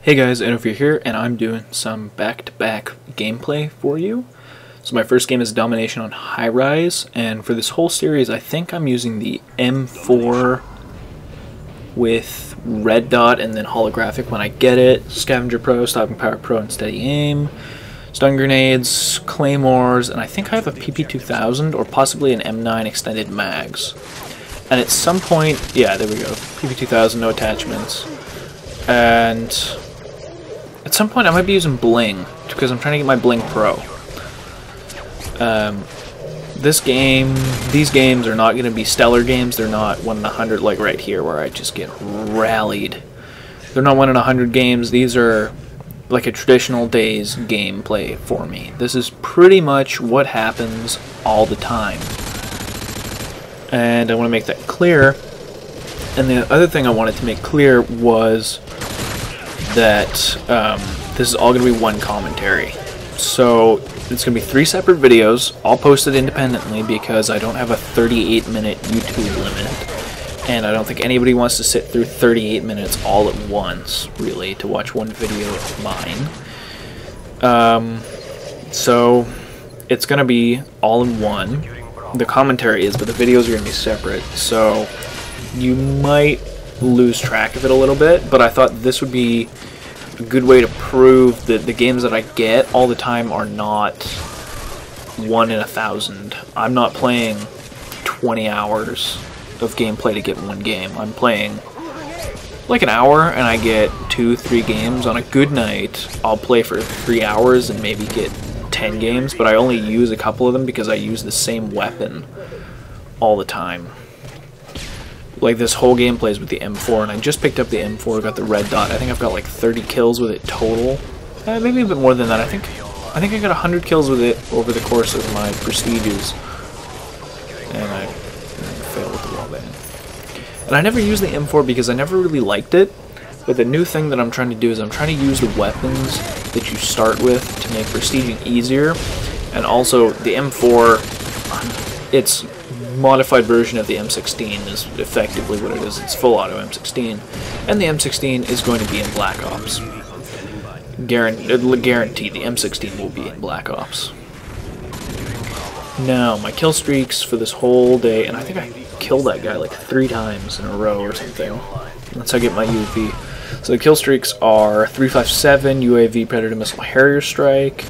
Hey guys, Interview here, and I'm doing some back-to-back gameplay for you. So my first game is Domination on High Rise, and for this whole series I think I'm using the M4 with red dot and then holographic when I get it, Scavenger Pro, Stopping Power Pro, and Steady Aim, stun grenades, claymores, and I think I have a PP2000 or possibly an M9 extended mags. And at some point, yeah, there we go, PP2000, no attachments, and at some point I might be using Bling, because I'm trying to get my Bling Pro. These games are not going to be stellar games. They're not 1 in 100 like right here where I just get rallied. They're not 1 in 100 games. These are like a traditional day's gameplay for me. This is pretty much what happens all the time. And I want to make that clear. And the other thing I wanted to make clear was that this is all going to be one commentary. So it's going to be 3 separate videos, all posted independently because I don't have a 38-minute YouTube limit. And I don't think anybody wants to sit through 38 minutes all at once, really, to watch one video of mine. So it's going to be all in one. The commentary is, but the videos are going to be separate. So you might lose track of it a little bit, but I thought this would be a good way to prove that the games that I get all the time are not 1 in 1,000. I'm not playing 20 hours of gameplay to get one game. I'm playing like an hour and I get 2-3 games. On a good night I'll play for 3 hours and maybe get 10 games, but I only use a couple of them because I use the same weapon all the time. Like this whole game plays with the M4, and I just picked up the M4, got the red dot. I think I've got like 30 kills with it total. Maybe a bit more than that. I think I got 100 kills with it over the course of my prestiges. And I failed with the wall bang. And I never used the M4 because I never really liked it. But the new thing that I'm trying to do is I'm trying to use the weapons that you start with to make prestiging easier. And also the M4, it's modified version of the M16 is effectively what it is. It's full auto M16, and the M16 is going to be in Black Ops. Guaranteed, the M16 will be in Black Ops. Now, my kill streaks for this whole day, and I think I killed that guy like 3 times in a row or something. That's how I get my UAV. So the kill streaks are 357 UAV Predator Missile Harrier Strike.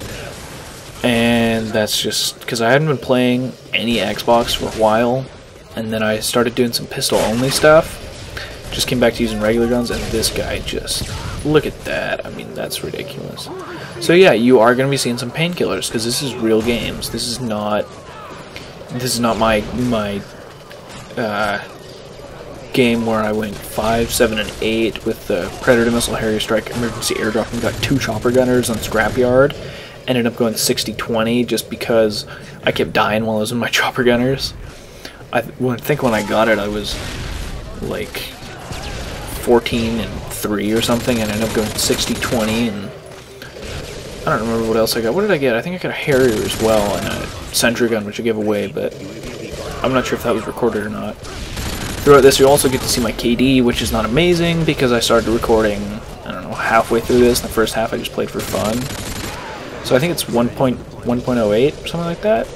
And that's just because I hadn't been playing any Xbox for a while, and then I started doing some pistol-only stuff. Just came back to using regular guns, and this guy just... look at that. I mean, that's ridiculous. So yeah, you are going to be seeing some painkillers, because this is real games. This is not my game where I went 5, 7, and 8 with the Predator Missile Harrier Strike Emergency Airdrop and got 2 chopper gunners on Scrapyard. Ended up going 60-20 just because I kept dying while I was in my chopper gunners. I think when I got it I was like 14-3 or something, and I ended up going 60-20, and I don't remember what else I got. What did I get? I think I got a Harrier as well and a sentry gun, which I gave away, but I'm not sure if that was recorded or not. Throughout this you also get to see my KD, which is not amazing because I started recording, I don't know, halfway through this. The first half I just played for fun. So I think it's 1.08 or something like that.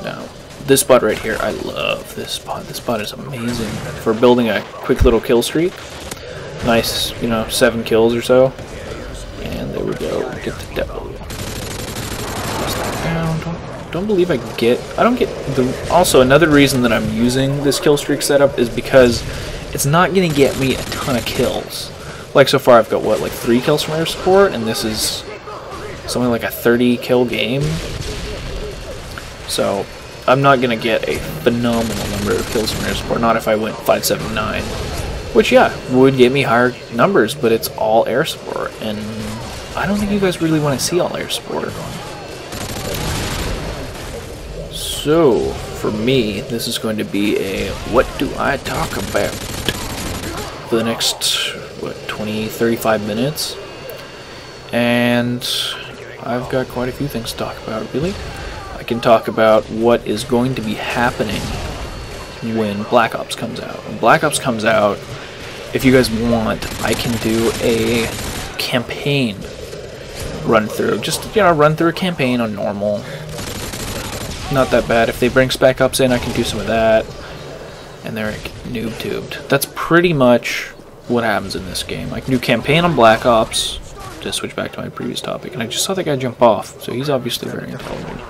Now, this spot right here, I love this spot. This spot is amazing for building a quick little kill streak. Nice, 7 kills or so. And there we go. Get the devil. Press that down. Don't believe I don't get the. Also, another reason that I'm using this kill streak setup is because it's not going to get me a ton of kills. Like so far, I've got what, like 3 kills from air support, and this is something like a 30 kill game. So I'm not gonna get a phenomenal number of kills from air support, not if I went 579, which yeah would get me higher numbers, but it's all air support, and I don't think you guys really want to see all air support. So for me, this is going to be a what do I talk about for the next 20-35 minutes, and I've got quite a few things to talk about, really. I can talk about what is going to be happening when Black Ops comes out. When Black Ops comes out, if you guys want, I can do a campaign run through. Just, you know, run through a campaign on normal. Not that bad. If they bring spec ups in, I can do some of that. And they're noob tubed. That's pretty much what happens in this game. I can do campaign on Black Ops. To switch back to my previous topic, and I just saw that guy jump off, so he's obviously very intelligent.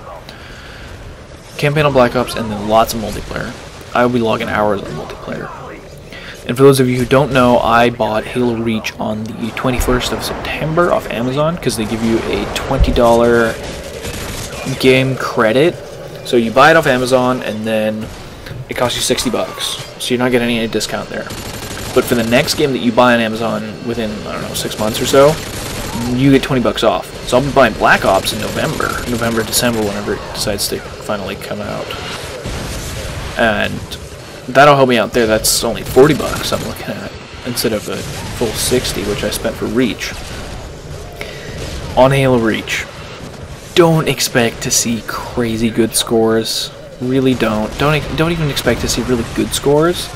Campaign on Black Ops, and then lots of multiplayer. I will be logging hours on multiplayer. And for those of you who don't know, I bought Halo Reach on the 21st of September off Amazon because they give you a $20 game credit. So you buy it off Amazon and then it costs you 60 bucks. So you're not getting any discount there. But for the next game that you buy on Amazon within, I don't know, 6 months or so, you get 20 bucks off. So I'll be buying Black Ops in November, December, whenever it decides to finally come out. And that'll help me out there. That's only 40 bucks I'm looking at instead of a full 60, which I spent for Reach. On Halo Reach, don't expect to see crazy good scores. Really don't. Don't even expect to see really good scores.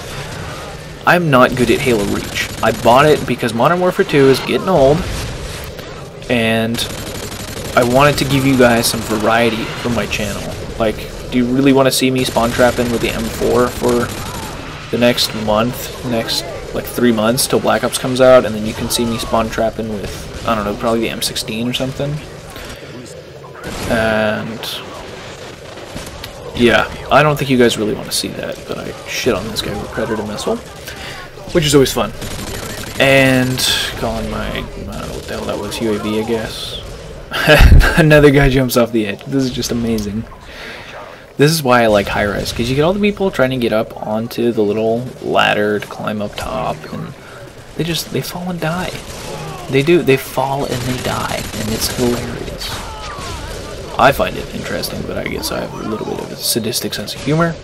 I'm not good at Halo Reach. I bought it because Modern Warfare 2 is getting old, and I wanted to give you guys some variety from my channel. Like, do you really want to see me spawn trapping with the M4 for the next month, next like 3 months till Black Ops comes out, and then you can see me spawn trapping with, I don't know, probably the M16 or something? And yeah, I don't think you guys really want to see that, but I shit on this guy with a Predator missile, which is always fun. And calling my, I don't know what the hell that was, UAV, I guess. Another guy jumps off the edge. This is just amazing. This is why I like high-res, because you get all the people trying to get up onto the little ladder to climb up top, and they fall and die. They do. They fall and they die, and it's hilarious. I find it interesting, but I guess I have a little bit of a sadistic sense of humor.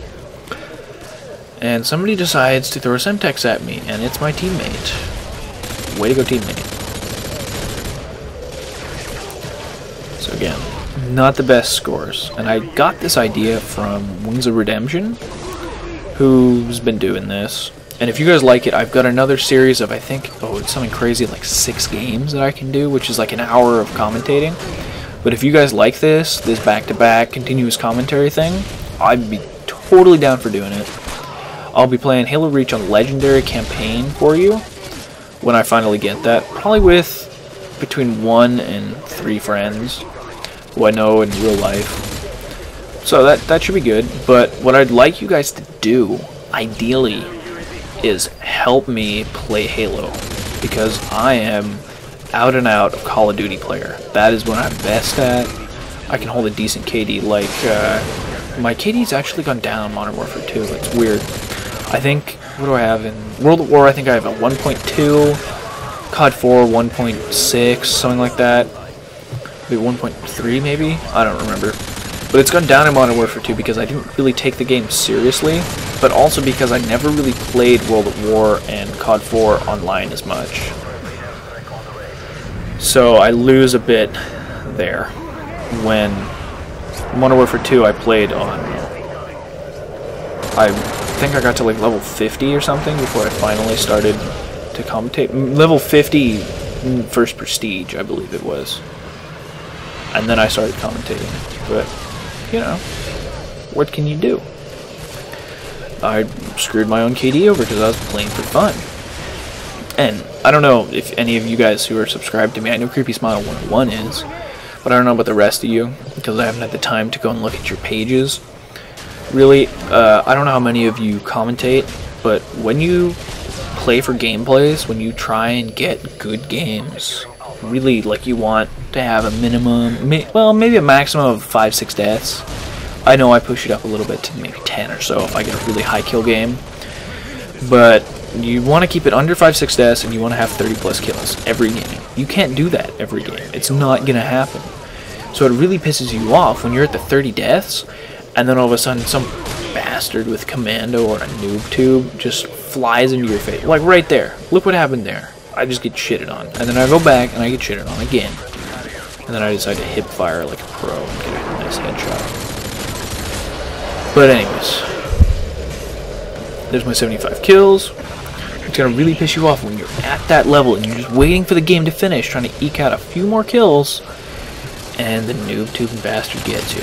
And somebody decides to throw a Semtex at me, and it's my teammate. Way to go, teammate. So again, not the best scores. And I got this idea from Wings of Redemption, who's been doing this. And if you guys like it, I've got another series of, I think, oh, it's something crazy, like 6 games that I can do, which is like an hour of commentating. But if you guys like this back-to-back continuous commentary thing, I'd be totally down for doing it. I'll be playing Halo Reach on Legendary Campaign for you when I finally get that. Probably with between 1 and 3 friends who I know in real life. So that should be good. But what I'd like you guys to do, ideally, is help me play Halo. Because I am out and out of Call of Duty player. That is what I'm best at. I can hold a decent KD. Like, my KD's actually gone down Modern Warfare 2. It's weird. I think, what do I have in World at War? I think I have a 1.2, COD 4 1.6, something like that. Maybe 1.3 maybe? I don't remember. But it's gone down in Modern Warfare 2 because I didn't really take the game seriously, but also because I never really played World at War and COD 4 online as much. So I lose a bit there. When Modern Warfare 2 I played on, I think I got to like level 50 or something before I finally started to commentate. Level 50 first prestige, I believe it was. And then I started commentating. But, you know, what can you do? I screwed my own KD over because I was playing for fun. And I don't know if any of you guys who are subscribed to me, I know Creepy Smile 101 is, but I don't know about the rest of you because I haven't had the time to go and look at your pages. Really, I don't know how many of you commentate, but when you play for gameplays, when you try and get good games, really, like, you want to have a minimum, well, maybe a maximum of 5-6 deaths. I know I push it up a little bit to maybe 10 or so if I get a really high kill game, but you want to keep it under 5-6 deaths, and you want to have 30+ kills every game. You can't do that every game. It's not going to happen. So it really pisses you off when you're at the 30 deaths, and then all of a sudden some bastard with commando or a noob tube just flies into your face. Like right there. Look what happened there. I just get shitted on. And then I go back and I get shitted on again. And then I decide to hip fire like a pro and get a nice headshot. But anyways, there's my 75 kills. It's going to really piss you off when you're at that level and you're just waiting for the game to finish, trying to eke out a few more kills, and the noob tube bastard gets you.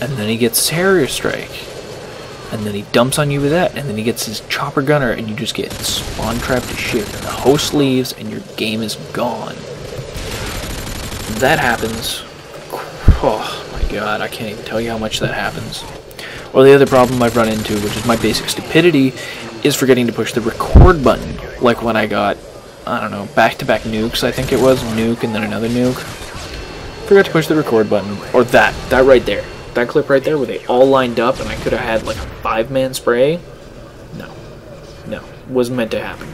And then he gets Harrier Strike, and then he dumps on you with that, and then he gets his Chopper Gunner, and you just get spawn trapped to shit, and the host leaves, and your game is gone. That happens. Oh my god, I can't even tell you how much that happens. Or the other problem I've run into, which is my basic stupidity, is forgetting to push the record button. Like when I got, I don't know, back-to-back nukes, I think it was. Nuke and then another nuke. Forgot to push the record button. Or that right there. That clip right there where they all lined up and I could have had like a 5-man spray. No. Wasn't meant to happen.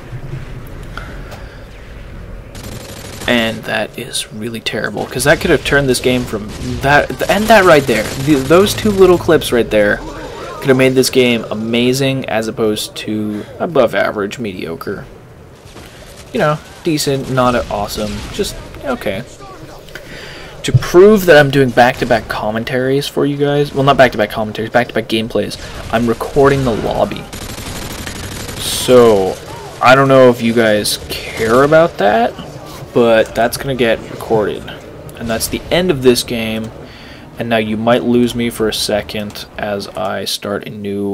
And that is really terrible, because that could have turned this game from that, and that right there, those two little clips right there, could have made this game amazing as opposed to above average, mediocre. You know, decent, not awesome, just okay. To prove that I'm doing back-to-back commentaries for you guys, well, not back-to-back commentaries, back-to-back gameplays, I'm recording the lobby. So, I don't know if you guys care about that, but that's going to get recorded. And that's the end of this game. And now you might lose me for a second as I start a new